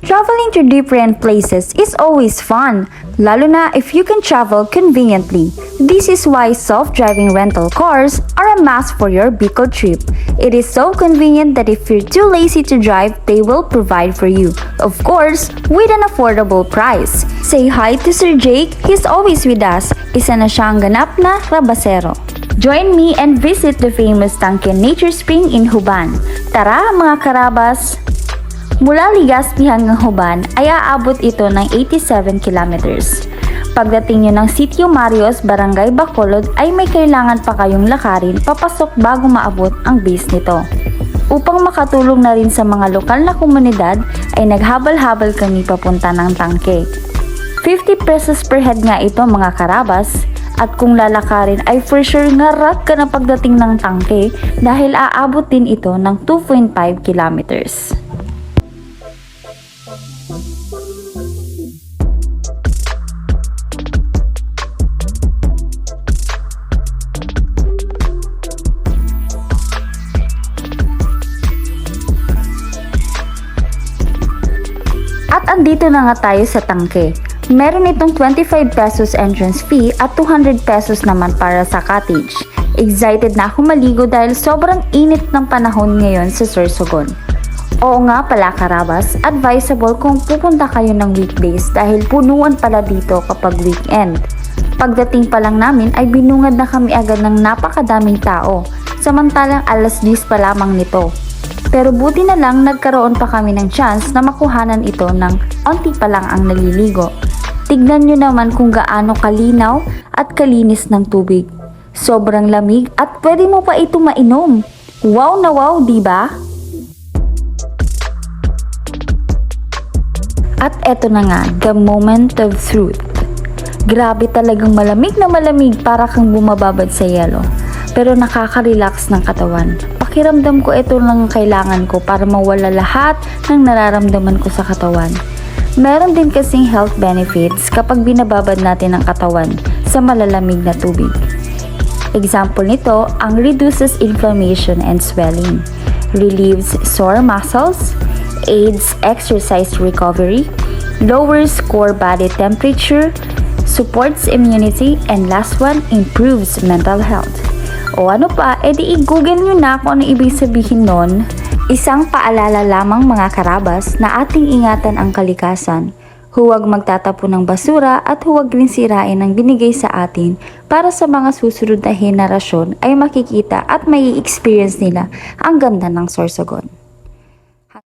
Traveling to different places is always fun, lalo na if you can travel conveniently. This is why self-driving rental cars are a must for your Bicol trip. It is so convenient that if you're too lazy to drive, they will provide for you. Of course, with an affordable price. Say hi to Sir Jake, he's always with us. Isa na siyang ganap na rabasero. Join me and visit the famous Tangken Nature Spring in Huban. Tara mga karabas! Mula Legazpi hanggang Huban ay aabot ito ng 87 kilometers. Pagdating nyo ng Sitio Marios, Barangay Bacolod ay may kailangan pa kayong lakarin papasok bago maabot ang base nito. Upang makatulong na rin sa mga lokal na komunidad ay naghabal-habal kami papunta ng Tangke. 50 pesos per head nga ito mga karabas, at kung lalakarin ay for sure ngarak ka na pagdating ng Tangke dahil aabot din ito ng 2.5 kilometers. At andito na nga tayo sa Tangke. Meron itong 25 pesos entrance fee at 200 pesos naman para sa cottage. Excited na ako maligo dahil sobrang init ng panahon ngayon sa Sorsogon. Oo nga pala karabas, advisable kung pupunta kayo ng weekdays dahil punuan pala dito kapag weekend. Pagdating pa lang namin ay binungad na kami agad ng napakadaming tao, samantalang alas 10 pa lamang nito. Pero buti na lang nagkaroon pa kami ng chance na makuhanan ito ng onti pa lang ang naliligo. Tignan nyo naman kung gaano kalinaw at kalinis ng tubig. Sobrang lamig at pwede mo pa ito mainom. Wow na wow, diba? At eto na nga, the moment of truth. Grabe talagang malamig na malamig para kang bumababad sa yelo. Pero nakaka-relax ng katawan. Pakiramdam ko ito lang ang kailangan ko para mawala lahat ng nararamdaman ko sa katawan. Meron din kasing health benefits kapag binababad natin ang katawan sa malalamig na tubig. Example nito, ang reduces inflammation and swelling, relieves sore muscles, aids exercise recovery, lowers core body temperature, supports immunity, and last one, improves mental health. O ano pa, edi i-google nyo na kung ano ibig sabihin nun. Isang paalala lamang mga karabas na ating ingatan ang kalikasan. Huwag magtatapon ng basura at huwag rin sirain ang binigay sa atin para sa mga susunod na henerasyon ay makikita at may experience nila ang ganda ng Sorsogon.